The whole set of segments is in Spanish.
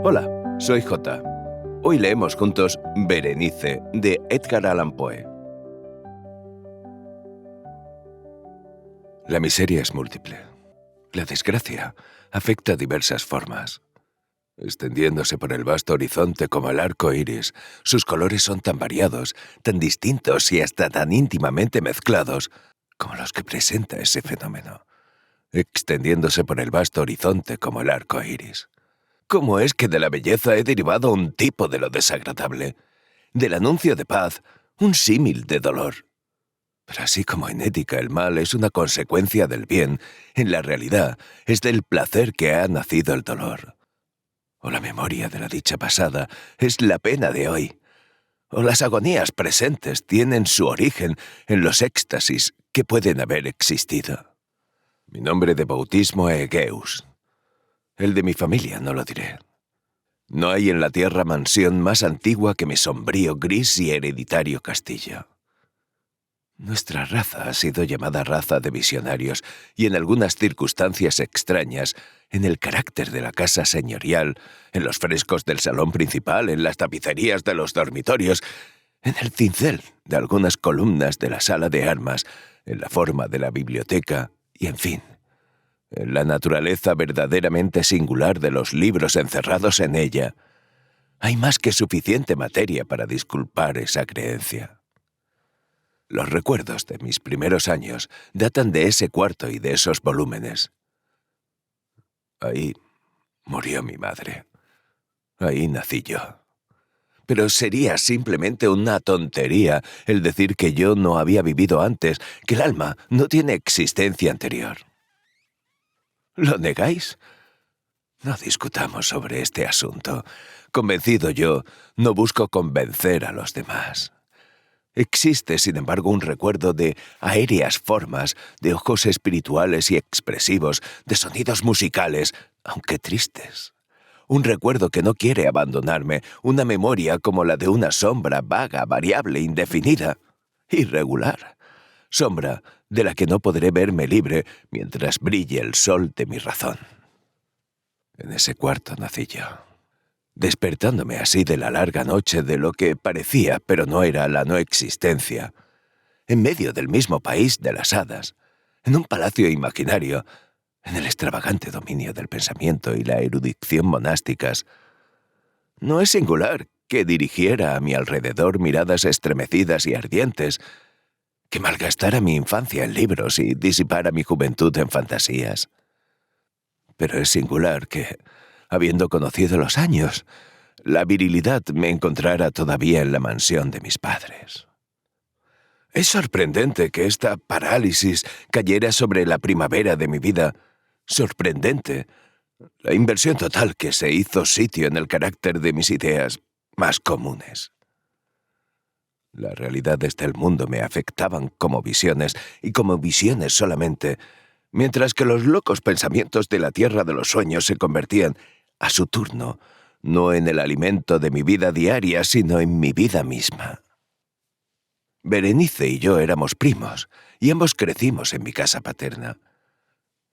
Hola, soy Jota. Hoy leemos juntos Berenice, de Edgar Allan Poe. La miseria es múltiple. La desgracia afecta diversas formas. Extendiéndose por el vasto horizonte como el arco iris, sus colores son tan variados, tan distintos y hasta tan íntimamente mezclados como los que presenta ese fenómeno. Extendiéndose por el vasto horizonte como el arco iris. ¿Cómo es que de la belleza he derivado un tipo de lo desagradable? Del anuncio de paz, un símil de dolor. Pero así como en ética el mal es una consecuencia del bien, en la realidad es del placer que ha nacido el dolor. O la memoria de la dicha pasada es la pena de hoy. O las agonías presentes tienen su origen en los éxtasis que pueden haber existido. Mi nombre de bautismo es Egeus. El de mi familia no lo diré. No hay en la tierra mansión más antigua que mi sombrío, gris y hereditario castillo. Nuestra raza ha sido llamada raza de visionarios y en algunas circunstancias extrañas, en el carácter de la casa señorial, en los frescos del salón principal, en las tapicerías de los dormitorios, en el cincel de algunas columnas de la sala de armas, en la forma de la biblioteca y, en fin, en la naturaleza verdaderamente singular de los libros encerrados en ella. Hay más que suficiente materia para disculpar esa creencia. Los recuerdos de mis primeros años datan de ese cuarto y de esos volúmenes. Ahí murió mi madre. Ahí nací yo. Pero sería simplemente una tontería el decir que yo no había vivido antes, que el alma no tiene existencia anterior. ¿Lo negáis? No discutamos sobre este asunto. Convencido yo, no busco convencer a los demás. Existe, sin embargo, un recuerdo de aéreas formas, de ojos espirituales y expresivos, de sonidos musicales, aunque tristes. Un recuerdo que no quiere abandonarme, una memoria como la de una sombra vaga, variable, indefinida, irregular. Sombra de la que no podré verme libre mientras brille el sol de mi razón. En ese cuarto nací yo, despertándome así de la larga noche de lo que parecía, pero no era, la no existencia, en medio del mismo país de las hadas, en un palacio imaginario, en el extravagante dominio del pensamiento y la erudición monásticas. No es singular que dirigiera a mi alrededor miradas estremecidas y ardientes, que malgastara mi infancia en libros y disipara mi juventud en fantasías. Pero es singular que, habiendo conocido los años, la virilidad me encontrara todavía en la mansión de mis padres. Es sorprendente que esta parálisis cayera sobre la primavera de mi vida. Sorprendente la inversión total que se hizo sitio en el carácter de mis ideas más comunes. Las realidades del mundo me afectaban como visiones, y como visiones solamente, mientras que los locos pensamientos de la tierra de los sueños se convertían, a su turno, no en el alimento de mi vida diaria, sino en mi vida misma. Berenice y yo éramos primos, y ambos crecimos en mi casa paterna.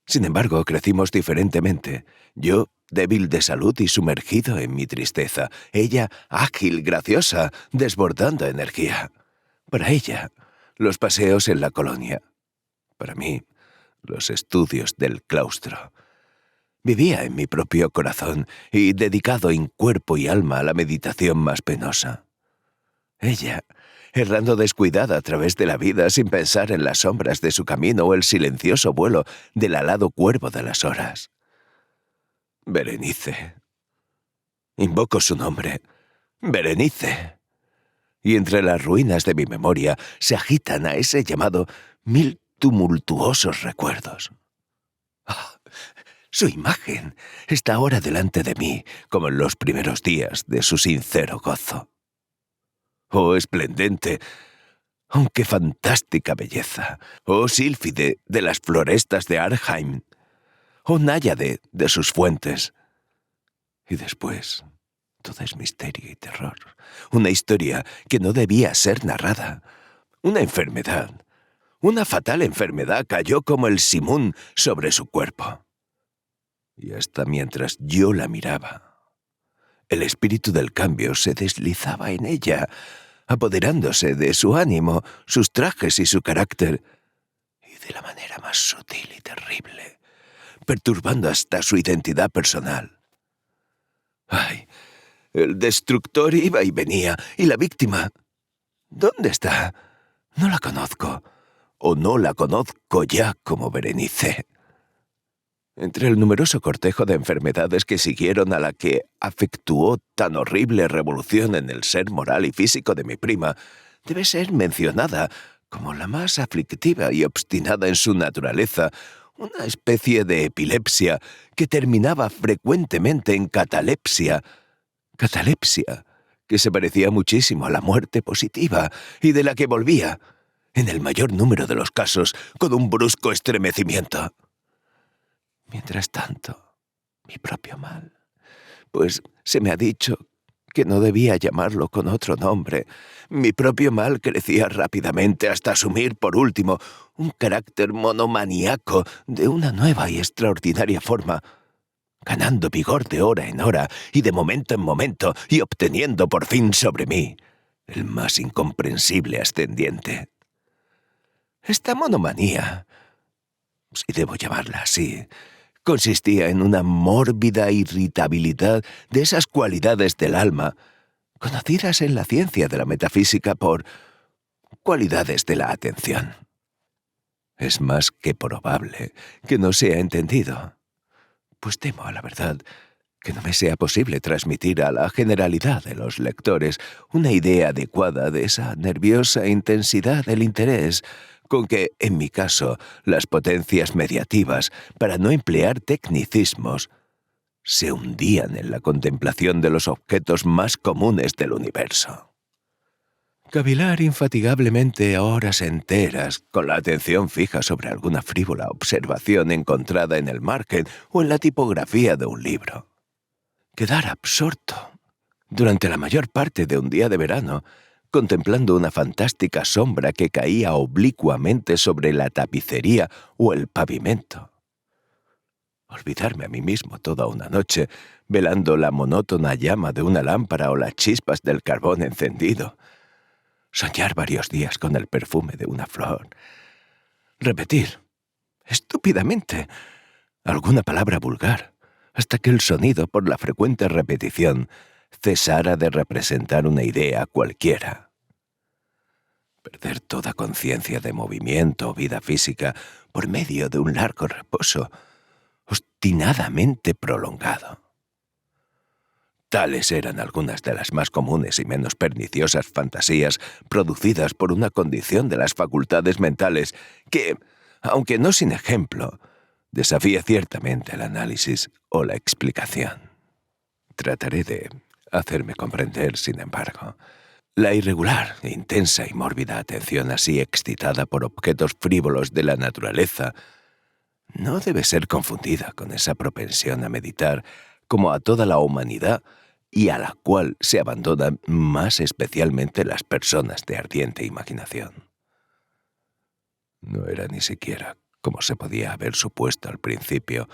Sin embargo, crecimos diferentemente. Yo, débil de salud y sumergido en mi tristeza. Ella, ágil, graciosa, desbordando energía. Para ella, los paseos en la colonia. Para mí, los estudios del claustro. Vivía en mi propio corazón y dedicado en cuerpo y alma a la meditación más penosa. Ella, errando descuidada a través de la vida sin pensar en las sombras de su camino o el silencioso vuelo del alado cuervo de las horas. Berenice. Invoco su nombre. Berenice. Y entre las ruinas de mi memoria se agitan a ese llamado 1000 tumultuosos recuerdos. Su imagen está ahora delante de mí, como en los primeros días de su sincero gozo. Oh esplendente, aunque fantástica belleza, oh sílfide de las florestas de Arnheim, oh náyade de sus fuentes. Y después, todo es misterio y terror, una historia que no debía ser narrada, una enfermedad. Una fatal enfermedad cayó como el simún sobre su cuerpo. Y hasta mientras yo la miraba, El espíritu del cambio se deslizaba en ella, apoderándose de su ánimo, sus trajes y su carácter, y de la manera más sutil y terrible, perturbando hasta su identidad personal. ¡Ay! El destructor iba y venía, y la víctima... ¿Dónde está? No la conozco, o no la conozco ya como Berenice. Entre el numeroso cortejo de enfermedades que siguieron a la que afectuó tan horrible revolución en el ser moral y físico de mi prima, debe ser mencionada como la más aflictiva y obstinada en su naturaleza, una especie de epilepsia que terminaba frecuentemente en catalepsia, que se parecía muchísimo a la muerte positiva y de la que volvía, en el mayor número de los casos, con un brusco estremecimiento. Mientras tanto, mi propio mal, pues se me ha dicho que no debía llamarlo con otro nombre. Mi propio mal crecía rápidamente hasta asumir, por último, un carácter monomaniaco de una nueva y extraordinaria forma, ganando vigor de hora en hora y de momento en momento y obteniendo por fin sobre mí el más incomprensible ascendiente. Esta monomanía, si debo llamarla así, consistía en una mórbida irritabilidad de esas cualidades del alma, conocidas en la ciencia de la metafísica por cualidades de la atención. Es más que probable que no sea entendido, pues temo, a la verdad, que no me sea posible transmitir a la generalidad de los lectores una idea adecuada de esa nerviosa intensidad del interés con que, en mi caso, las potencias mediativas, para no emplear tecnicismos, se hundían en la contemplación de los objetos más comunes del universo. Cavilar infatigablemente horas enteras con la atención fija sobre alguna frívola observación encontrada en el margen o en la tipografía de un libro. Quedar absorto durante la mayor parte de un día de verano, contemplando una fantástica sombra que caía oblicuamente sobre la tapicería o el pavimento. Olvidarme a mí mismo toda una noche, velando la monótona llama de una lámpara o las chispas del carbón encendido. Soñar varios días con el perfume de una flor. Repetir, estúpidamente, alguna palabra vulgar, hasta que el sonido, por la frecuente repetición, cesara de representar una idea cualquiera. Perder toda conciencia de movimiento o vida física por medio de un largo reposo, obstinadamente prolongado. Tales eran algunas de las más comunes y menos perniciosas fantasías producidas por una condición de las facultades mentales que, aunque no sin ejemplo, desafía ciertamente el análisis o la explicación. Trataré de hacerme comprender, sin embargo. La irregular, intensa y mórbida atención así excitada por objetos frívolos de la naturaleza no debe ser confundida con esa propensión a meditar como a toda la humanidad y a la cual se abandonan más especialmente las personas de ardiente imaginación. No era ni siquiera, como se podía haber supuesto al principio,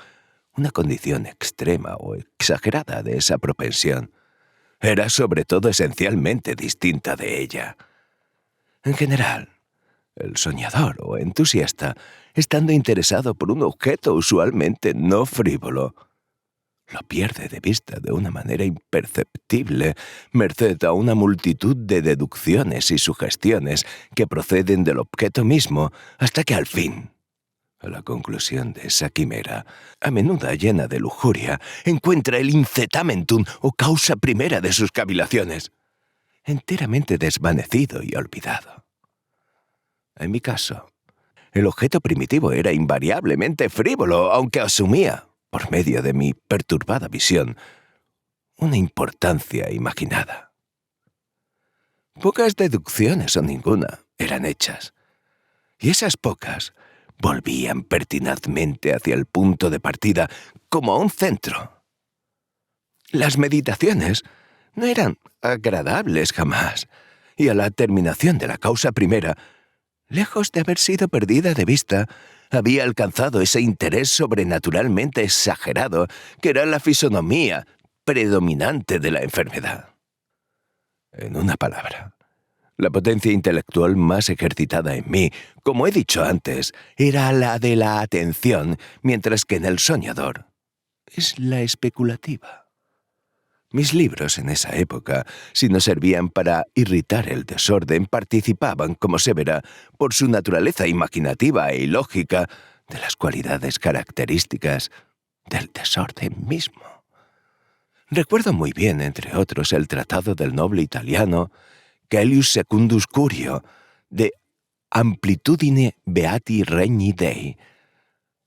una condición extrema o exagerada de esa propensión. Era sobre todo esencialmente distinta de ella. En general, el soñador o entusiasta, estando interesado por un objeto usualmente no frívolo, lo pierde de vista de una manera imperceptible, merced a una multitud de deducciones y sugestiones que proceden del objeto mismo, hasta que al fin, a la conclusión de esa quimera, a menudo llena de lujuria, encuentra el incetamentum o causa primera de sus cavilaciones, enteramente desvanecido y olvidado. En mi caso, el objeto primitivo era invariablemente frívolo, aunque asumía, por medio de mi perturbada visión, una importancia imaginada. Pocas deducciones o ninguna eran hechas, y esas pocas volvían pertinazmente hacia el punto de partida como a un centro. Las meditaciones no eran agradables jamás, y a la terminación de la causa primera, lejos de haber sido perdida de vista, había alcanzado ese interés sobrenaturalmente exagerado que era la fisonomía, predominante de la enfermedad. En una palabra, la potencia intelectual más ejercitada en mí, como he dicho antes, era la de la atención, mientras que en el soñador es la especulativa. Mis libros en esa época, si no servían para irritar el desorden, participaban, como se verá, por su naturaleza imaginativa e ilógica, de las cualidades características del desorden mismo. Recuerdo muy bien, entre otros, el tratado del noble italiano Caelius Secundus Curio, de Amplitudine Beati Regni Dei,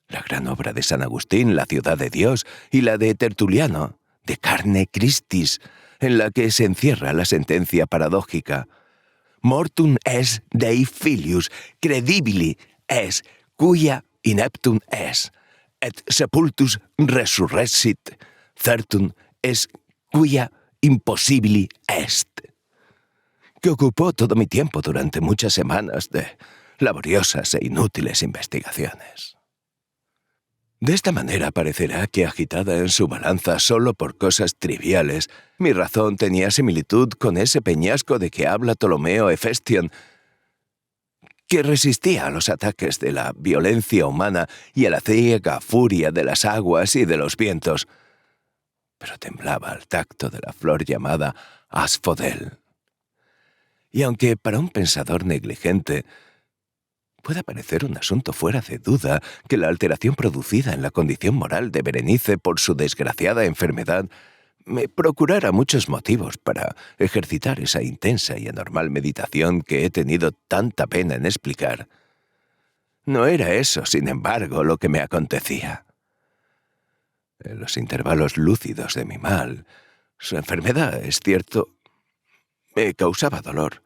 la gran obra de San Agustín, La ciudad de Dios, y la de Tertuliano, de Carne Christis, en la que se encierra la sentencia paradójica: Mortum es Dei filius, credibili es, cuia ineptum es, et sepultus resurrexit, certum es cuia impossibili est, que ocupó todo mi tiempo durante muchas semanas de laboriosas e inútiles investigaciones. De esta manera parecerá que, agitada en su balanza solo por cosas triviales, mi razón tenía similitud con ese peñasco de que habla Ptolomeo Hefestion, que resistía a los ataques de la violencia humana y a la ciega furia de las aguas y de los vientos, pero temblaba al tacto de la flor llamada asphodel. Y aunque para un pensador negligente puede parecer un asunto fuera de duda que la alteración producida en la condición moral de Berenice por su desgraciada enfermedad me procurara muchos motivos para ejercitar esa intensa y anormal meditación que he tenido tanta pena en explicar, no era eso, sin embargo, lo que me acontecía. En los intervalos lúcidos de mi mal, su enfermedad, es cierto, me causaba dolor,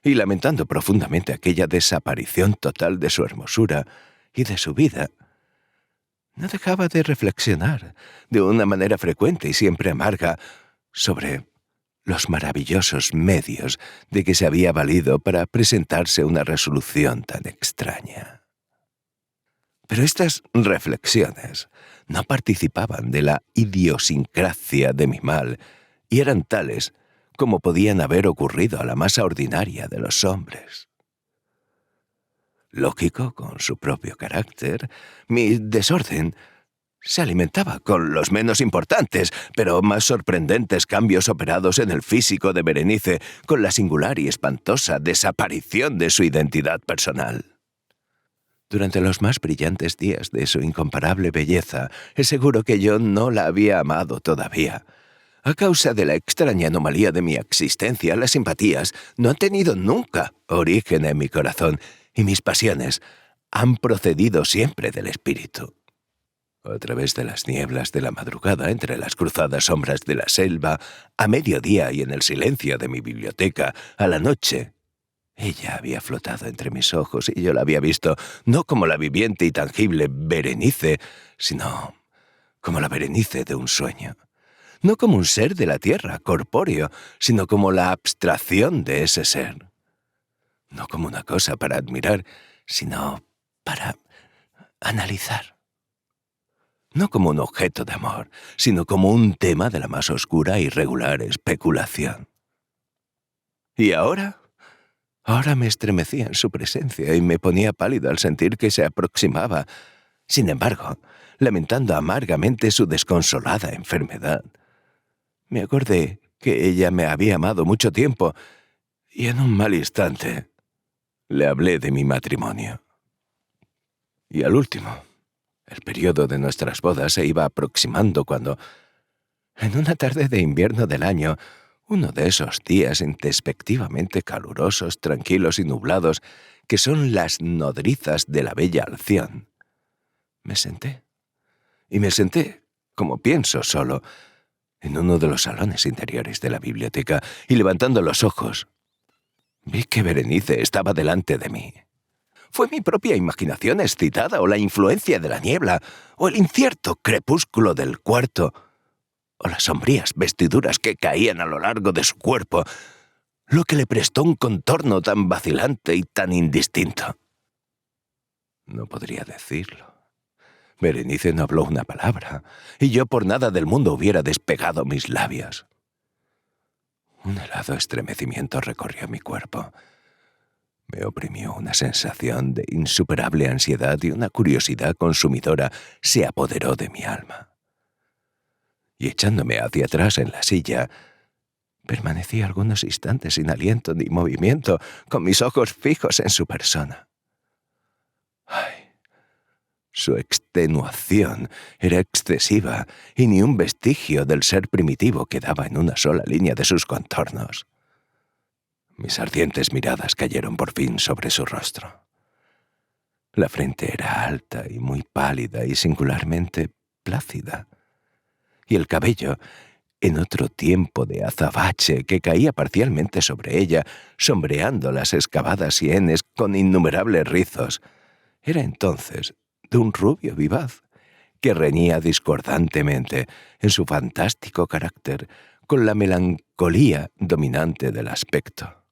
y lamentando profundamente aquella desaparición total de su hermosura y de su vida, no dejaba de reflexionar de una manera frecuente y siempre amarga sobre los maravillosos medios de que se había valido para presentarse una resolución tan extraña. Pero estas reflexiones no participaban de la idiosincrasia de mi mal y eran tales como podían haber ocurrido a la masa ordinaria de los hombres. Lógico con su propio carácter, mi desorden se alimentaba con los menos importantes, pero más sorprendentes cambios operados en el físico de Berenice con la singular y espantosa desaparición de su identidad personal. Durante los más brillantes días de su incomparable belleza, es seguro que yo no la había amado todavía. A causa de la extraña anomalía de mi existencia, las simpatías no han tenido nunca origen en mi corazón, y mis pasiones han procedido siempre del espíritu. A través de las nieblas de la madrugada, entre las cruzadas sombras de la selva, a mediodía y en el silencio de mi biblioteca, a la noche, ella había flotado entre mis ojos y yo la había visto no como la viviente y tangible Berenice, sino como la Berenice de un sueño. No como un ser de la tierra, corpóreo, sino como la abstracción de ese ser. No como una cosa para admirar, sino para analizar. No como un objeto de amor, sino como un tema de la más oscura y regular especulación. ¿Y ahora? Ahora me estremecía en su presencia y me ponía pálido al sentir que se aproximaba. Sin embargo, lamentando amargamente su desconsolada enfermedad, me acordé que ella me había amado mucho tiempo y en un mal instante le hablé de mi matrimonio. Y al último, el periodo de nuestras bodas se iba aproximando cuando, en una tarde de invierno del año, uno de esos días introspectivamente calurosos, tranquilos y nublados que son las nodrizas de la bella Alción, me senté, como pienso solo, en uno de los salones interiores de la biblioteca, y levantando los ojos, vi que Berenice estaba delante de mí. ¿Fue mi propia imaginación excitada, o la influencia de la niebla, o el incierto crepúsculo del cuarto, o las sombrías vestiduras que caían a lo largo de su cuerpo, lo que le prestó un contorno tan vacilante y tan indistinto? No podría decirlo, Berenice no habló una palabra, y yo por nada del mundo hubiera despegado mis labios. Un helado estremecimiento recorrió mi cuerpo. Me oprimió una sensación de insuperable ansiedad y una curiosidad consumidora se apoderó de mi alma. Y echándome hacia atrás en la silla, permanecí algunos instantes sin aliento ni movimiento, con mis ojos fijos en su persona. ¡Ay! Su extenuación era excesiva y ni un vestigio del ser primitivo quedaba en una sola línea de sus contornos. Mis ardientes miradas cayeron por fin sobre su rostro. La frente era alta y muy pálida y singularmente plácida, y el cabello, en otro tiempo de azabache que caía parcialmente sobre ella, sombreando las excavadas sienes con innumerables rizos, era entonces de un rubio vivaz que reñía discordantemente en su fantástico carácter con la melancolía dominante del aspecto.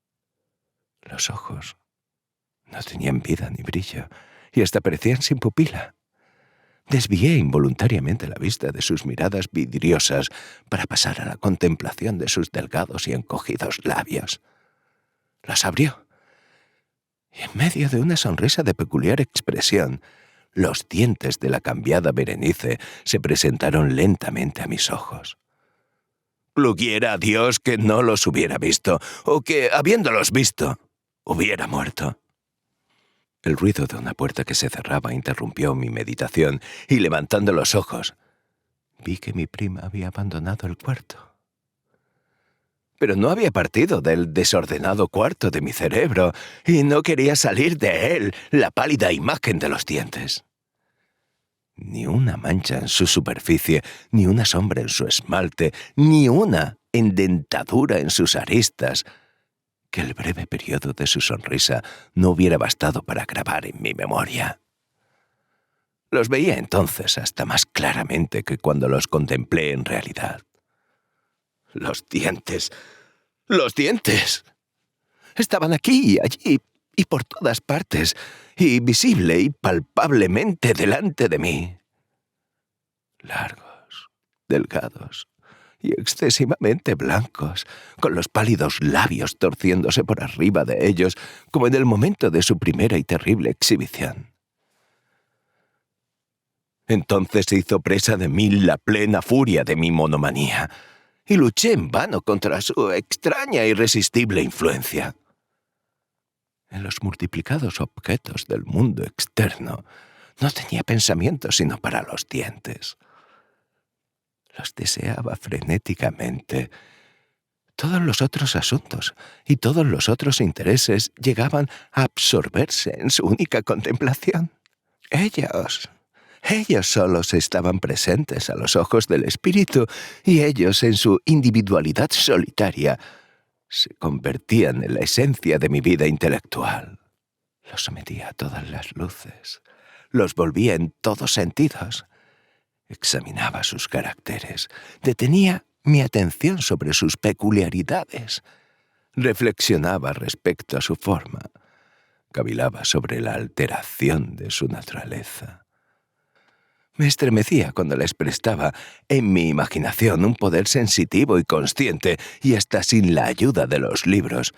Los ojos no tenían vida ni brillo, y hasta parecían sin pupila. Desvié involuntariamente la vista de sus miradas vidriosas para pasar a la contemplación de sus delgados y encogidos labios. Los abrió, y en medio de una sonrisa de peculiar expresión, los dientes de la cambiada Berenice se presentaron lentamente a mis ojos. Pluguiera a Dios que no los hubiera visto, o que, habiéndolos visto, hubiera muerto. El ruido de una puerta que se cerraba interrumpió mi meditación, y levantando los ojos, vi que mi prima había abandonado el cuarto. Pero no había partido del desordenado cuarto de mi cerebro, y no quería salir de él la pálida imagen de los dientes. Ni una mancha en su superficie, ni una sombra en su esmalte, ni una endentadura en sus aristas, que el breve periodo de su sonrisa no hubiera bastado para grabar en mi memoria. Los veía entonces hasta más claramente que cuando los contemplé en realidad. ¡Los dientes! ¡Los dientes! Estaban aquí y allí y por todas partes, y visible y palpablemente delante de mí. Largos, delgados y excesivamente blancos, con los pálidos labios torciéndose por arriba de ellos, como en el momento de su primera y terrible exhibición. Entonces se hizo presa de mí la plena furia de mi monomanía, y luché en vano contra su extraña e irresistible influencia. En los multiplicados objetos del mundo externo no tenía pensamiento sino para los dientes. Los deseaba frenéticamente. Todos los otros asuntos y todos los otros intereses llegaban a absorberse en su única contemplación. Ellos solos estaban presentes a los ojos del espíritu, y ellos, en su individualidad solitaria, se convertían en la esencia de mi vida intelectual. Los sometía a todas las luces, los volvía en todos sentidos. Examinaba sus caracteres, detenía mi atención sobre sus peculiaridades, reflexionaba respecto a su forma, cavilaba sobre la alteración de su naturaleza. Me estremecía cuando les prestaba en mi imaginación un poder sensitivo y consciente, y hasta sin la ayuda de los libros,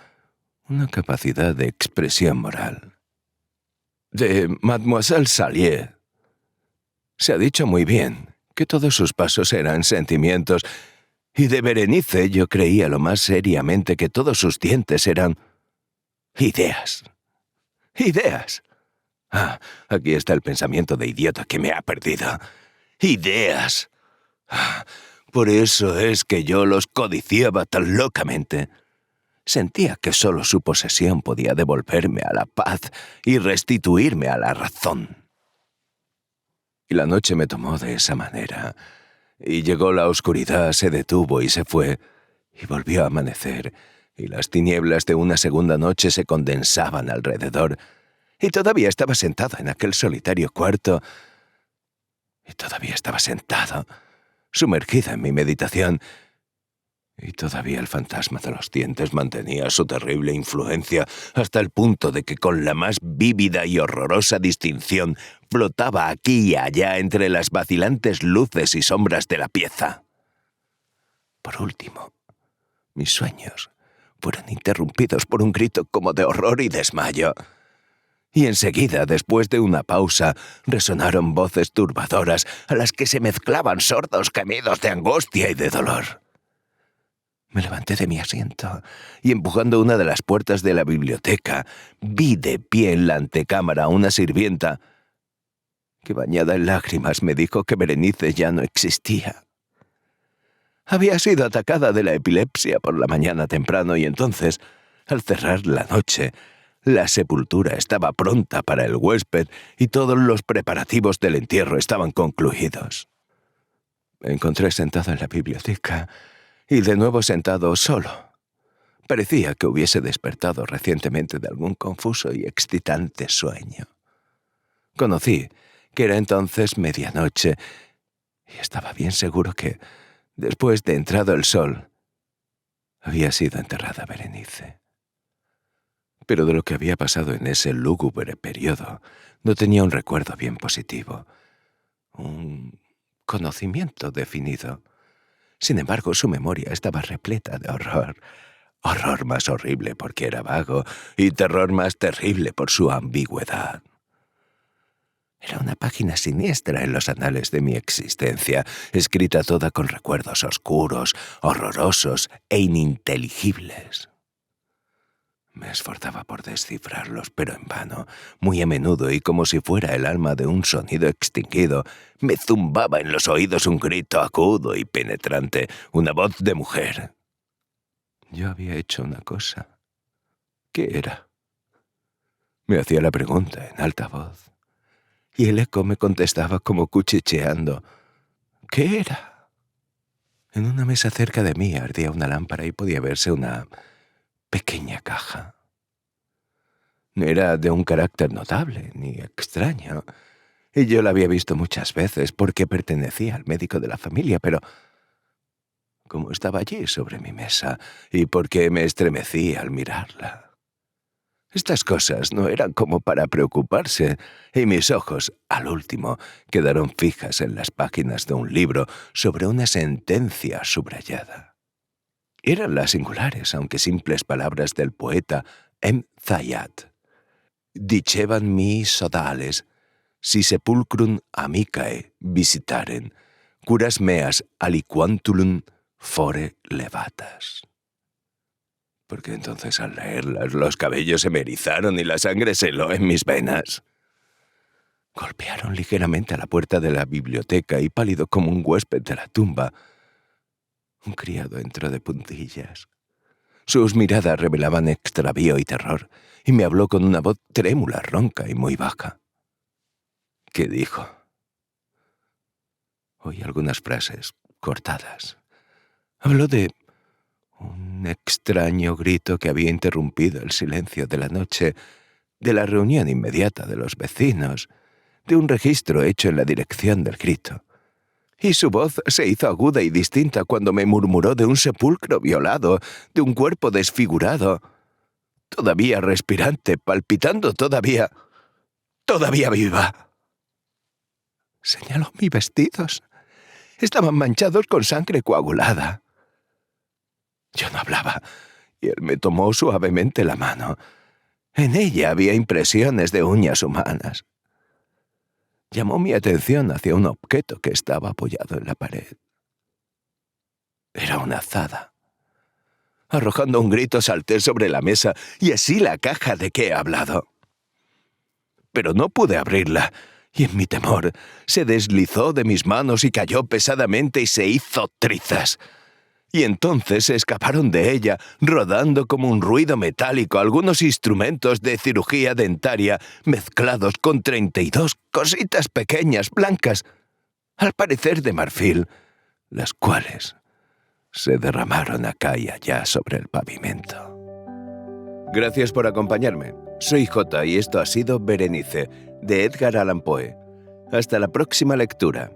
una capacidad de expresión moral. De Mademoiselle Salier se ha dicho muy bien que todos sus pasos eran sentimientos, y de Berenice yo creía lo más seriamente que todos sus dientes eran ideas. ¡Ideas! Ah, aquí está el pensamiento de idiota que me ha perdido. ¡Ideas! Ah, por eso es que yo los codiciaba tan locamente. Sentía que solo su posesión podía devolverme a la paz y restituirme a la razón. Y la noche me tomó de esa manera, y llegó la oscuridad, se detuvo y se fue, y volvió a amanecer, y las tinieblas de una segunda noche se condensaban alrededor, y todavía estaba sentado en aquel solitario cuarto, y todavía estaba sentado, sumergido en mi meditación, y todavía el fantasma de los dientes mantenía su terrible influencia hasta el punto de que con la más vívida y horrorosa distinción flotaba aquí y allá entre las vacilantes luces y sombras de la pieza. Por último, mis sueños fueron interrumpidos por un grito como de horror y desmayo. Y enseguida, después de una pausa, resonaron voces turbadoras a las que se mezclaban sordos gemidos de angustia y de dolor. Me levanté de mi asiento y, empujando una de las puertas de la biblioteca, vi de pie en la antecámara a una sirvienta que, bañada en lágrimas, me dijo que Berenice ya no existía. Había sido atacada de la epilepsia por la mañana temprano y entonces, al cerrar la noche, la sepultura estaba pronta para el huésped y todos los preparativos del entierro estaban concluidos. Me encontré sentado en la biblioteca y de nuevo sentado solo. Parecía que hubiese despertado recientemente de algún confuso y excitante sueño. Conocí que era entonces medianoche y estaba bien seguro que, después de entrado el sol, había sido enterrada Berenice. Pero de lo que había pasado en ese lúgubre periodo no tenía un recuerdo bien positivo, un conocimiento definido. Sin embargo, su memoria estaba repleta de horror. Horror más horrible porque era vago y terror más terrible por su ambigüedad. Era una página siniestra en los anales de mi existencia, escrita toda con recuerdos oscuros, horrorosos e ininteligibles. Me esforzaba por descifrarlos, pero en vano. Muy a menudo, y como si fuera el alma de un sonido extinguido, me zumbaba en los oídos un grito agudo y penetrante, una voz de mujer. Yo había hecho una cosa. ¿Qué era? Me hacía la pregunta en alta voz, y el eco me contestaba como cuchicheando. ¿Qué era? En una mesa cerca de mí ardía una lámpara y podía verse una pequeña caja. No era de un carácter notable ni extraño, y yo la había visto muchas veces porque pertenecía al médico de la familia, pero como estaba allí sobre mi mesa y porque me estremecí al mirarla. Estas cosas no eran como para preocuparse, y mis ojos, al último, quedaron fijas en las páginas de un libro sobre una sentencia subrayada. Eran las singulares, aunque simples palabras del poeta M. Zayat. Dicevan mi sodales, si sepulcrum amicae visitaren, curas meas aliquantulum fore levatas. Porque entonces al leerlas los cabellos se me erizaron y la sangre se heló en mis venas. Golpearon ligeramente a la puerta de la biblioteca y, pálido como un huésped de la tumba, un criado entró de puntillas. Sus miradas revelaban extravío y terror, y me habló con una voz trémula, ronca y muy baja. ¿Qué dijo? Oí algunas frases cortadas. Habló de un extraño grito que había interrumpido el silencio de la noche, de la reunión inmediata de los vecinos, de un registro hecho en la dirección del grito. Y su voz se hizo aguda y distinta cuando me murmuró de un sepulcro violado, de un cuerpo desfigurado, todavía respirante, palpitando todavía viva. Señaló mis vestidos. Estaban manchados con sangre coagulada. Yo no hablaba, y él me tomó suavemente la mano. En ella había impresiones de uñas humanas. Llamó mi atención hacia un objeto que estaba apoyado en la pared. Era una azada. Arrojando un grito, salté sobre la mesa y así la caja de que he hablado. Pero no pude abrirla, y en mi temor se deslizó de mis manos y cayó pesadamente y se hizo trizas. Y entonces se escaparon de ella, rodando como un ruido metálico, algunos instrumentos de cirugía dentaria mezclados con 32 cositas pequeñas, blancas, al parecer de marfil, las cuales se derramaron acá y allá sobre el pavimento. Gracias por acompañarme. Soy Jota y esto ha sido Berenice, de Edgar Allan Poe. Hasta la próxima lectura.